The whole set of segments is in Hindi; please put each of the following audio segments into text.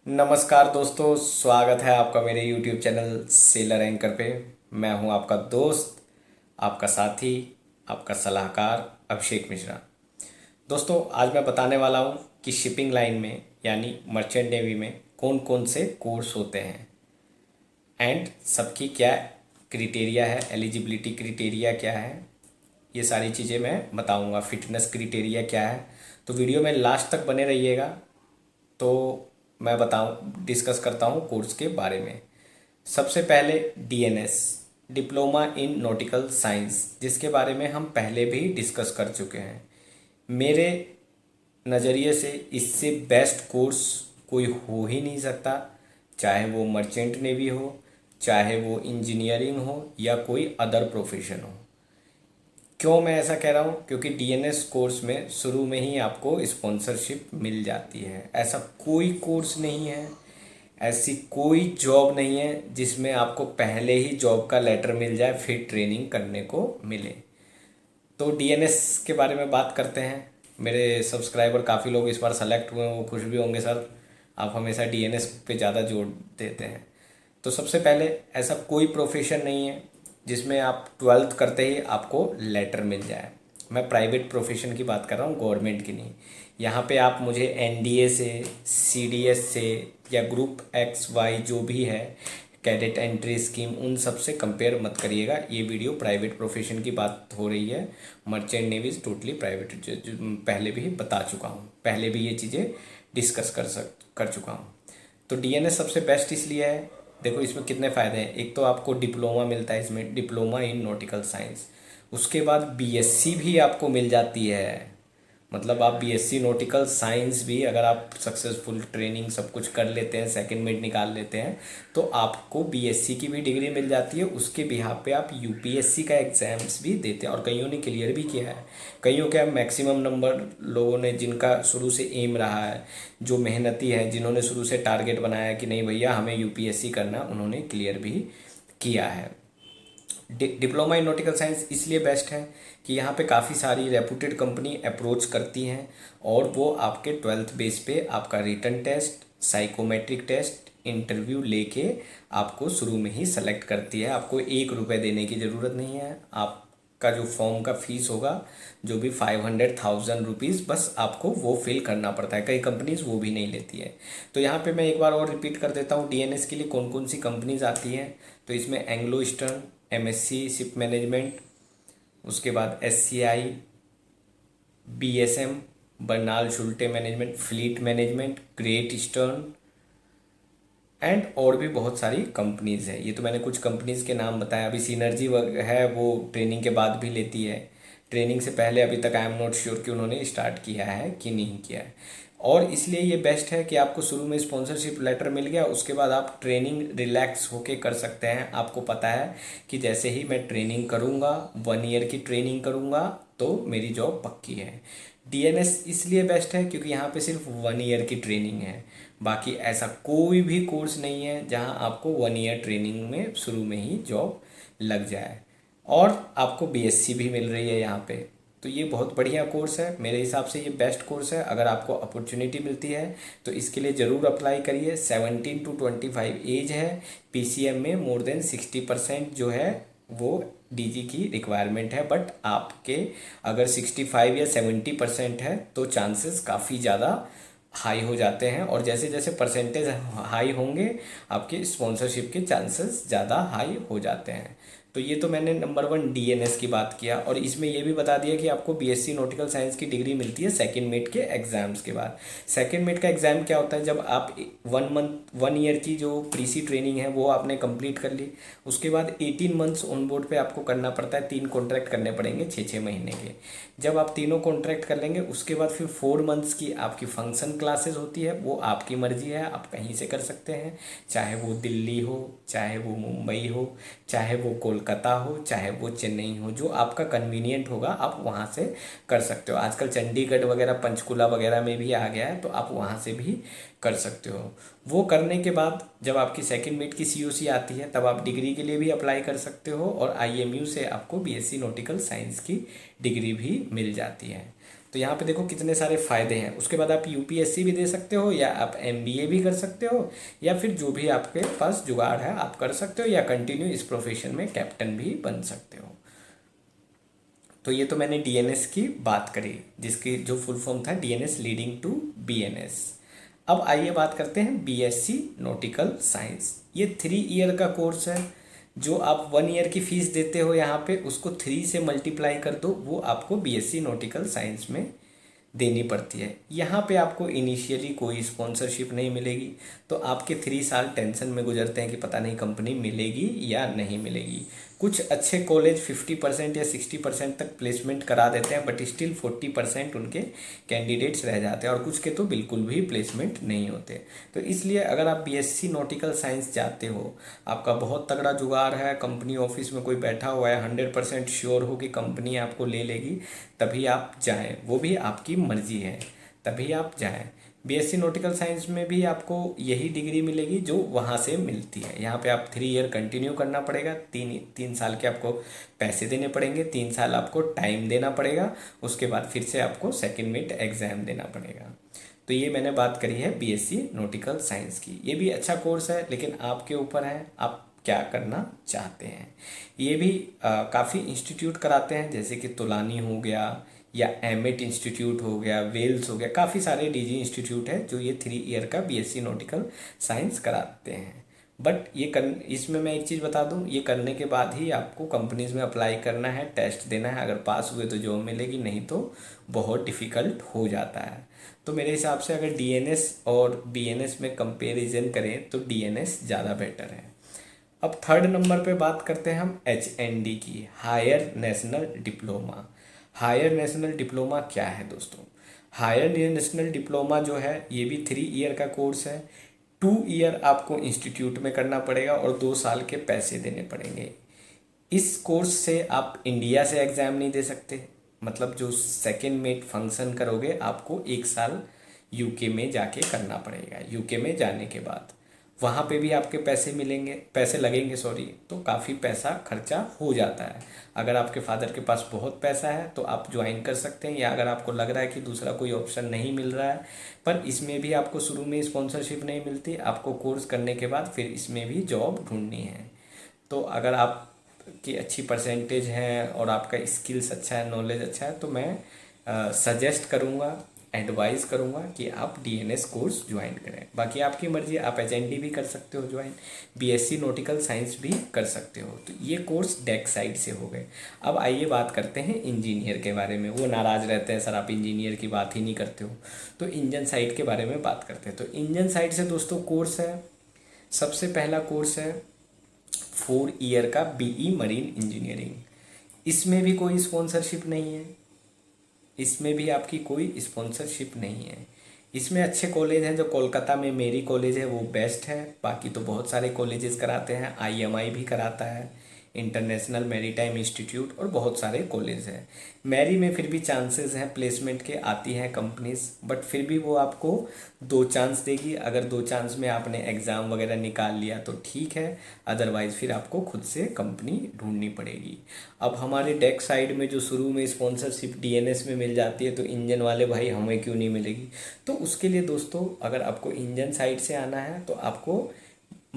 नमस्कार दोस्तों, स्वागत है आपका मेरे YouTube चैनल सेलर एंकर पे। मैं हूं आपका दोस्त, आपका साथी, आपका सलाहकार अभिषेक मिश्रा। दोस्तों, आज मैं बताने वाला हूं कि शिपिंग लाइन में यानी मर्चेंट नेवी में कौन कौन से कोर्स होते हैं एंड सबकी क्या क्रिटेरिया है, एलिजिबिलिटी क्रिटेरिया क्या है, ये सारी चीज़ें मैं बताऊंगा। फिटनेस क्रिटेरिया क्या है, तो वीडियो में लास्ट तक बने रहिएगा। तो मैं बताऊं, डिस्कस करता हूं कोर्स के बारे में। सबसे पहले DNS, diploma in nautical science, जिसके बारे में हम पहले भी डिस्कस कर चुके हैं। मेरे नज़रिए से इससे बेस्ट कोर्स कोई हो ही नहीं सकता, चाहे वो मर्चेंट नेवी हो, चाहे वो इंजीनियरिंग हो या कोई अदर प्रोफेशन हो। क्यों मैं ऐसा कह रहा हूँ? क्योंकि डीएनएस कोर्स में शुरू में ही आपको स्पॉन्सरशिप मिल जाती है। ऐसा कोई कोर्स नहीं है, ऐसी कोई जॉब नहीं है जिसमें आपको पहले ही जॉब का लेटर मिल जाए फिर ट्रेनिंग करने को मिले। तो डीएनएस के बारे में बात करते हैं। मेरे सब्सक्राइबर काफ़ी लोग इस बार सेलेक्ट हुए हैं, वो खुश भी होंगे। सर, आप हमेशा डीएनएस पे ज़्यादा जोर देते हैं। तो सबसे पहले, ऐसा कोई प्रोफेशन नहीं है जिसमें आप 12th करते ही आपको लेटर मिल जाए। मैं प्राइवेट प्रोफेशन की बात कर रहा हूँ, गवर्नमेंट की नहीं। यहाँ पे आप मुझे एनडीए से, सीडीएस से या ग्रुप एक्स वाई जो भी है, कैडेट एंट्री स्कीम, उन सब से कंपेयर मत करिएगा। ये वीडियो प्राइवेट प्रोफेशन की बात हो रही है। Merchant navy is totally private, जो पहले भी बता चुका हूँ, पहले भी ये चीज़ें डिस्कस कर चुका हूँ। तो डीएनएस सबसे बेस्ट इसलिए है, देखो इसमें कितने फ़ायदे हैं। एक तो आपको डिप्लोमा मिलता है इसमें, डिप्लोमा इन नॉटिकल साइंस। उसके बाद बीएससी भी आपको मिल जाती है। मतलब आप बीएससी नॉटिकल साइंस भी, अगर आप सक्सेसफुल ट्रेनिंग सब कुछ कर लेते हैं, सेकंड मिड निकाल लेते हैं, तो आपको बीएससी की भी डिग्री मिल जाती है। उसके बिहाफ पे आप यूपीएससी का एग्ज़ाम्स भी देते हैं, और कईयों ने क्लियर भी किया है। कईयों के मैक्सिमम नंबर लोगों ने, जिनका शुरू से एम रहा है, जो मेहनती है, जिन्होंने शुरू से टारगेट बनाया कि नहीं भैया हमें यूपीएससी करना, उन्होंने क्लियर भी किया है। डिप्लोमा इन नॉटिकल साइंस इसलिए बेस्ट है कि यहाँ पे काफ़ी सारी रेपुटेड कंपनी अप्रोच करती हैं, और वो आपके 12th बेस पे आपका written test, psychometric test, interview लेके आपको शुरू में ही सेलेक्ट करती है। आपको 1 रुपये देने की ज़रूरत नहीं है। आपका जो फॉर्म का फीस होगा, जो भी 500,000 रुपीज़, बस आपको वो फिल करना पड़ता है। कई कंपनीज वो भी नहीं लेती है। तो यहाँ पे मैं एक बार और रिपीट कर देता हूँ, डीएनएस के लिए कौन कौन सी कंपनीज आती हैं। तो इसमें Anglo Eastern, MSC ship management, उसके बाद SCI, BSM, Bernhard Schulte management, fleet management, Great Eastern and और भी बहुत सारी कंपनीज़ है। ये तो मैंने कुछ कंपनीज़ के नाम बताया। अभी सीनर्जी है, वो ट्रेनिंग के बाद भी लेती है। ट्रेनिंग से पहले अभी तक आई एम नॉट श्योर कि उन्होंने स्टार्ट किया है कि नहीं किया है। और इसलिए ये बेस्ट है कि आपको शुरू में स्पॉन्सरशिप लेटर मिल गया, उसके बाद आप ट्रेनिंग रिलैक्स होके कर सकते हैं। आपको पता है कि जैसे ही मैं ट्रेनिंग करूँगा, 1 ईयर की ट्रेनिंग करूँगा, तो मेरी जॉब पक्की है। डीएनएस इसलिए बेस्ट है क्योंकि यहाँ पे सिर्फ 1 ईयर की ट्रेनिंग है। बाकी ऐसा कोई भी कोर्स नहीं है जहाँ आपको 1 ईयर ट्रेनिंग में शुरू में ही जॉब लग जाए। और आपको बीएससी भी मिल रही है यहाँ पे। तो ये बहुत बढ़िया कोर्स है, मेरे हिसाब से ये बेस्ट कोर्स है। अगर आपको अपॉर्चुनिटी मिलती है तो इसके लिए ज़रूर अप्लाई करिए। 17 to 25 एज है। पीसीएम में मोर देन 60% जो है वो डीजी की रिक्वायरमेंट है। बट आपके अगर 65 या 70% है तो चांसेस काफ़ी ज़्यादा हाई हो जाते हैं, और जैसे जैसे परसेंटेज हाई होंगे आपके स्पॉन्सरशिप के चांसेस ज़्यादा हाई हो जाते हैं। तो ये तो मैंने नंबर 1 डीएनएस की बात किया, और इसमें ये भी बता दिया कि आपको बीएससी नॉटिकल साइंस की डिग्री मिलती है सेकंड मिड के एग्जाम्स के बाद। सेकंड मिड का एग्ज़ाम क्या होता है? जब आप 1 ईयर की जो प्रीसी ट्रेनिंग है वो आपने कंप्लीट कर ली, उसके बाद 18 मंथ्स ऑन बोर्ड पे आपको करना पड़ता है। 3 कॉन्ट्रैक्ट करने पड़ेंगे 6-6 महीने के। जब आप तीनों कॉन्ट्रैक्ट कर लेंगे, उसके बाद फिर 4 मंथ्स की आपकी फंक्शन क्लासेस होती है। वो आपकी मर्जी है, आप कहीं से कर सकते हैं, चाहे वो दिल्ली हो, चाहे वो मुंबई हो, चाहे वो कोलकाता हो, चाहे वो चेन्नई हो। जो आपका कन्वीनियंट होगा आप वहाँ से कर सकते हो। आजकल चंडीगढ़ वगैरह, पंचकुला वगैरह में भी आ गया है, तो आप वहाँ से भी कर सकते हो। वो करने के बाद जब आपकी सेकंड मिड की सीओसी आती है, तब आप डिग्री के लिए भी अप्लाई कर सकते हो, और आईएमयू से आपको बीएससी नॉटिकल साइंस की डिग्री भी मिल जाती है। तो यहाँ पे देखो कितने सारे फ़ायदे हैं। उसके बाद आप यूपीएससी भी दे सकते हो, या आप एमबीए भी कर सकते हो, या फिर जो भी आपके पास जुगाड़ है आप कर सकते हो, या कंटिन्यू इस प्रोफेशन में कैप्टन भी बन सकते हो। तो ये तो मैंने डीएनएस की बात करी, जिसकी जो फुल फॉर्म था डीएनएस लीडिंग टू बीएनएस। अब आइए बात करते हैं बीएससी नॉटिकल साइंस। ये 3 ईयर का कोर्स है। जो आप 1 ईयर की फीस देते हो यहाँ पे, उसको 3 से मल्टीप्लाई कर दो, वो आपको बीएससी नॉटिकल साइंस में देनी पड़ती है। यहाँ पे आपको इनिशियली कोई स्पॉन्सरशिप नहीं मिलेगी, तो आपके 3 साल टेंशन में गुजरते हैं कि पता नहीं कंपनी मिलेगी या नहीं मिलेगी। कुछ अच्छे कॉलेज 50% या 60% तक प्लेसमेंट करा देते हैं, बट स्टिल 40% उनके कैंडिडेट्स रह जाते हैं, और कुछ के तो बिल्कुल भी प्लेसमेंट नहीं होते। तो इसलिए अगर आप बीएससी नॉटिकल साइंस चाहते हो, आपका बहुत तगड़ा जुगाड़ है, कंपनी ऑफिस में कोई बैठा हुआ है, 100% श्योर हो कि कंपनी आपको ले लेगी, तभी आप जाएं, वो भी आपकी मर्जी है, तभी आप जाएं। बीएससी नॉटिकल साइंस में भी आपको यही डिग्री मिलेगी जो वहाँ से मिलती है। यहाँ पे आप 3 ईयर कंटिन्यू करना पड़ेगा, 3 साल के आपको पैसे देने पड़ेंगे, 3 साल आपको टाइम देना पड़ेगा, उसके बाद फिर से आपको सेकेंड मिड एग्ज़ाम देना पड़ेगा। तो ये मैंने बात करी है बीएससी नॉटिकल साइंस की। ये भी अच्छा कोर्स है, लेकिन आपके ऊपर है आप क्या करना चाहते हैं। ये भी काफ़ी इंस्टीट्यूट कराते हैं, जैसे कि तोलानी हो गया, या एमिट इंस्टीट्यूट हो गया, वेल्स हो गया, काफ़ी सारे डीजी इंस्टीट्यूट है जो ये 3 ईयर का बीएससी नॉटिकल साइंस कराते हैं। बट इसमें मैं एक चीज़ बता दूं, ये करने के बाद ही आपको कंपनीज में अप्लाई करना है, टेस्ट देना है। अगर पास हुए तो जॉब मिलेगी, नहीं तो बहुत डिफ़िकल्ट हो जाता है। तो मेरे हिसाब से अगर डीएनएस और बीएनएस में कंपेरिजन करें तो डीएनएस ज़्यादा बेटर है। अब 3rd नंबर पे बात करते हैं हम एचएनडी की, higher national diploma. Higher national diploma क्या है दोस्तों? हायर नेशनल डिप्लोमा जो है ये भी 3 ईयर का कोर्स है। 2 ईयर आपको इंस्टीट्यूट में करना पड़ेगा और 2 साल के पैसे देने पड़ेंगे। इस कोर्स से आप इंडिया से एग्ज़ाम नहीं दे सकते, मतलब जो सेकेंड मेट फंक्शन करोगे आपको 1 साल यूके में जाके करना पड़ेगा। यूके में जाने के बाद वहाँ पे भी आपके पैसे लगेंगे सॉरी, तो काफ़ी पैसा खर्चा हो जाता है। अगर आपके फादर के पास बहुत पैसा है तो आप ज्वाइन कर सकते हैं, या अगर आपको लग रहा है कि दूसरा कोई ऑप्शन नहीं मिल रहा है, पर इसमें भी आपको शुरू में स्पॉन्सरशिप नहीं मिलती, आपको कोर्स करने के बाद फिर इसमें भी जॉब ढूंढनी है। तो अगर आप की अच्छी परसेंटेज है और आपका स्किल्स अच्छा है, नॉलेज अच्छा है, तो मैं सजेस्ट करूँगा, एडवाइस करूँगा कि आप डीएनएस कोर्स ज्वाइन करें। बाकी आपकी मर्जी, आप एचएनडी भी कर सकते हो ज्वाइन, बीएससी नॉटिकल साइंस भी कर सकते हो। तो ये कोर्स डेक साइड से हो गए। अब आइए बात करते हैं इंजीनियर के बारे में। वो नाराज़ रहते हैं, सर आप इंजीनियर की बात ही नहीं करते हो। तो इंजन साइड के बारे में बात करते हैं। तो इंजन साइड से दोस्तों कोर्स है, सबसे पहला कोर्स है 4 ईयर का बीई मरीन इंजीनियरिंग। इसमें भी कोई स्पॉन्सरशिप नहीं है, इसमें भी आपकी कोई स्पॉन्सरशिप नहीं है। इसमें अच्छे कॉलेज हैं, जो कोलकाता में मेरी कॉलेज है वो बेस्ट है, बाकी तो बहुत सारे कॉलेजेस कराते हैं, आईएमआई भी कराता है, इंटरनेशनल मैरीटाइम इंस्टीट्यूट, और बहुत सारे कॉलेज हैं। मैरी में फिर भी चांसेस हैं प्लेसमेंट के, आती हैं कंपनीज, बट फिर भी वो आपको 2 चांस देगी। अगर 2 चांस में आपने एग्ज़ाम वगैरह निकाल लिया तो ठीक है, अदरवाइज़ फिर आपको खुद से कंपनी ढूंढनी पड़ेगी। अब हमारे डेक साइड में जो शुरू में स्पॉन्सरशिप डीएनएस में मिल जाती है, तो इंजन वाले भाई हमें क्यों नहीं मिलेगी? तो उसके लिए दोस्तों, अगर आपको इंजन साइड से आना है तो आपको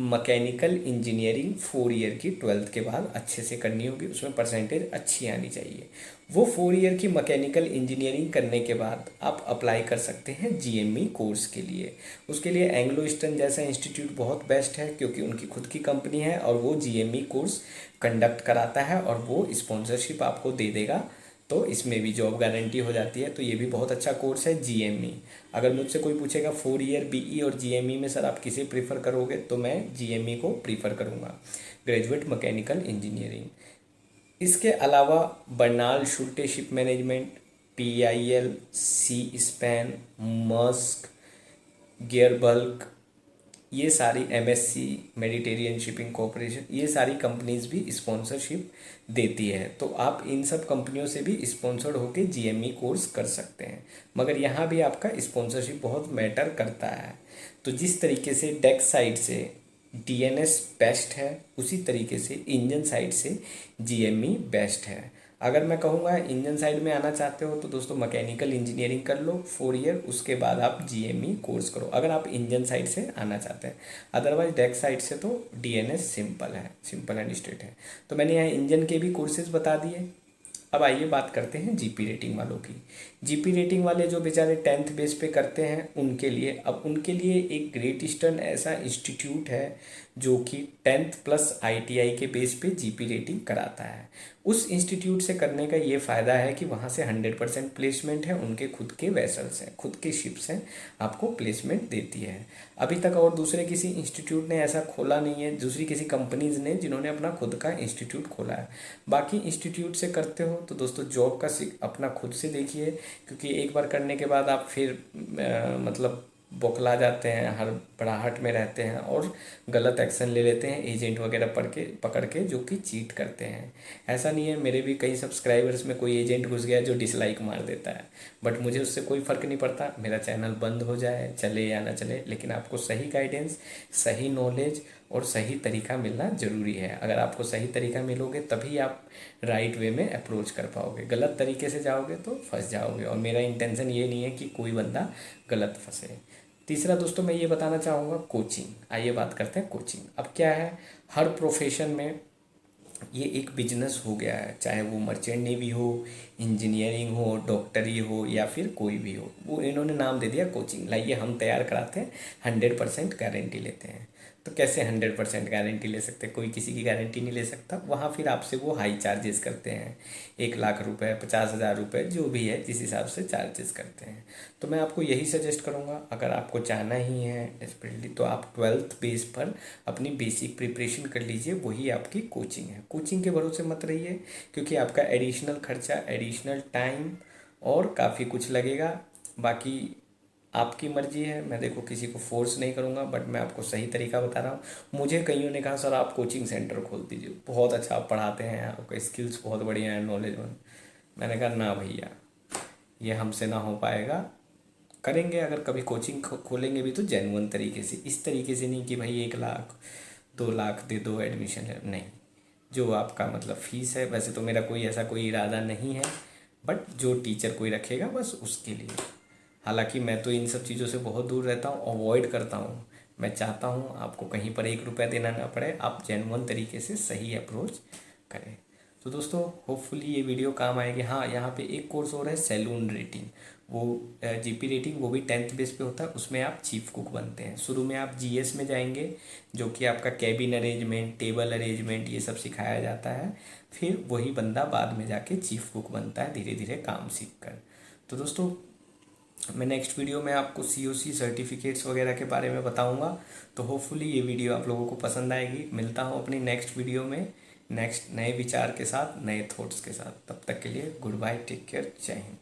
मैकेनिकल इंजीनियरिंग 4 ईयर की 12th के बाद अच्छे से करनी होगी, उसमें परसेंटेज अच्छी आनी चाहिए। वो 4 ईयर की मैकेनिकल इंजीनियरिंग करने के बाद आप अप्लाई कर सकते हैं जीएमई कोर्स के लिए। उसके लिए एंग्लो ईस्टर्न जैसा इंस्टीट्यूट बहुत बेस्ट है, क्योंकि उनकी खुद की कंपनी है और वो जीएमई कोर्स कंडक्ट कराता है और वो स्पॉन्सरशिप आपको दे देगा, तो इसमें भी जॉब गारंटी हो जाती है। तो ये भी बहुत अच्छा कोर्स है जीएमई। अगर मुझसे कोई पूछेगा 4 ईयर बीई और जीएमई में सर आप किसे प्रीफर करोगे, तो मैं जीएमई को प्रीफर करूँगा, ग्रेजुएट मैकेनिकल इंजीनियरिंग। इसके अलावा बर्नाल शुल्टे शिप मैनेजमेंट, पीआईएल, सी स्पैन, मस्क, गियर बल्क, ये सारी एमएससी मेडिटेरियन शिपिंग कॉरपोरेशन, ये सारी कंपनीज भी स्पॉन्सरशिप देती है। तो आप इन सब कंपनियों से भी स्पॉन्सर्ड होकर जीएमई कोर्स कर सकते हैं, मगर यहाँ भी आपका स्पॉन्सरशिप बहुत मैटर करता है। तो जिस तरीके से डेक साइड से डीएनएस बेस्ट है, उसी तरीके से इंजन साइड से जीएमई बेस्ट है। अगर मैं कहूँगा इंजन साइड में आना चाहते हो तो दोस्तों मैकेनिकल इंजीनियरिंग कर लो 4 ईयर, उसके बाद आप जीएमई कोर्स करो अगर आप इंजन साइड से आना चाहते हैं। अदरवाइज डेक साइड से तो डीएनएस सिंपल है, सिंपल एंड स्ट्रेट है। तो मैंने यहाँ इंजन के भी कोर्सेज बता दिए। अब आइए बात करते हैं जीपी रेटिंग वालों की। जीपी रेटिंग वाले जो बेचारे 10th बेस पे करते हैं उनके लिए, अब उनके लिए एक ग्रेट ईस्टर्न ऐसा इंस्टीट्यूट है जो कि 10th प्लस आईटीआई के बेस पे जीपी रेटिंग कराता है। उस इंस्टीट्यूट से करने का ये फ़ायदा है कि वहाँ से 100% प्लेसमेंट है, उनके खुद के वेसल्स हैं, खुद के शिप्स हैं, आपको प्लेसमेंट देती है। अभी तक और दूसरे किसी इंस्टीट्यूट ने ऐसा खोला नहीं है, दूसरी किसी कंपनीज ने जिन्होंने अपना खुद का इंस्टीट्यूट खोला है। बाकी इंस्टीट्यूट से करते हो तो दोस्तों जॉब का अपना खुद से देखिए, क्योंकि एक बार करने के बाद आप फिर मतलब बौखला जाते हैं, हर बड़ाहट में रहते हैं और गलत एक्शन ले लेते हैं एजेंट वगैरह पकड़ के जो कि चीट करते हैं। ऐसा नहीं है, मेरे भी कई सब्सक्राइबर्स में कोई एजेंट घुस गया जो डिसलाइक मार देता है, बट मुझे उससे कोई फ़र्क नहीं पड़ता, मेरा चैनल बंद हो जाए चले या ना चले, लेकिन आपको सही गाइडेंस, सही नॉलेज और सही तरीका मिलना ज़रूरी है। अगर आपको सही तरीका मिलोगे तभी आप राइट वे में अप्रोच कर पाओगे, गलत तरीके से जाओगे तो फंस जाओगे, और मेरा इंटेंशन ये नहीं है कि कोई बंदा गलत फंसे। तीसरा दोस्तों मैं ये बताना चाहूँगा कोचिंग। आइए बात करते हैं कोचिंग। अब क्या है, हर प्रोफेशन में ये एक बिजनेस हो गया है, चाहे वो मर्चेंट नेवी हो, इंजीनियरिंग हो, डॉक्टरी हो या फिर कोई भी हो, वो इन्होंने नाम दे दिया कोचिंग। लाइए हम तैयार कराते हैं, 100% गारंटी लेते हैं। तो कैसे 100% गारंटी ले सकते हैं, कोई किसी की गारंटी नहीं ले सकता। वहाँ फिर आपसे वो हाई चार्जेस करते हैं, 1 लाख रुपए, 50,000 रुपये, जो भी है जिस हिसाब से चार्जेस करते हैं। तो मैं आपको यही सजेस्ट करूँगा, अगर आपको चाहना ही है स्पेशली तो आप 12th बेस पर अपनी बेसिक प्रिपरेशन कर लीजिए, वही आपकी कोचिंग है। कोचिंग के भरोसे मत रहिए, क्योंकि आपका एडिशनल खर्चा, एडिशनल टाइम और काफ़ी कुछ लगेगा। बाकी आपकी मर्जी है, मैं देखो किसी को फोर्स नहीं करूँगा, बट मैं आपको सही तरीका बता रहा हूँ। मुझे कईयों ने कहा सर आप कोचिंग सेंटर खोल दीजिए, बहुत अच्छा आप पढ़ाते हैं, आपका स्किल्स बहुत बढ़िया है, नॉलेज। मैंने कहा ना भैया, ये हमसे ना हो पाएगा। करेंगे अगर कभी कोचिंग खोलेंगे भी तो जेन्युइन तरीके से, इस तरीके से नहीं कि भाई 1 लाख 2 लाख दे दो एडमिशन है, नहीं। जो आपका मतलब फ़ीस है, वैसे तो मेरा कोई ऐसा कोई इरादा नहीं है, बट जो टीचर कोई रखेगा बस उसके लिए। हालांकि मैं तो इन सब चीज़ों से बहुत दूर रहता हूँ, अवॉइड करता हूँ। मैं चाहता हूँ आपको कहीं पर 1 रुपया देना ना पड़े, आप जेन्युइन तरीके से सही अप्रोच करें। तो दोस्तों होपफुली ये वीडियो काम आएगी। हाँ, यहाँ पे एक कोर्स हो रहा है सैलून रेटिंग, वो जीपी रेटिंग, वो भी 10th बेस पे होता है। उसमें आप चीफ कुक बनते हैं। शुरू में आप जीएस में जाएंगे, जो कि आपका कैबिन अरेंजमेंट, टेबल अरेंजमेंट, ये सब सिखाया जाता है। फिर वही बंदा बाद में जाके चीफ कुक बनता है, धीरे धीरे काम सीख कर। तो दोस्तों मैं नेक्स्ट वीडियो में आपको सीओसी सर्टिफिकेट्स वगैरह के बारे में बताऊंगा। तो होपफुली ये वीडियो आप लोगों को पसंद आएगी। मिलता हूँ अपनी नेक्स्ट वीडियो में, नेक्स्ट नए विचार के साथ, नए थॉट्स के साथ। तब तक के लिए गुड बाय, टेक केयर, जय हिंद।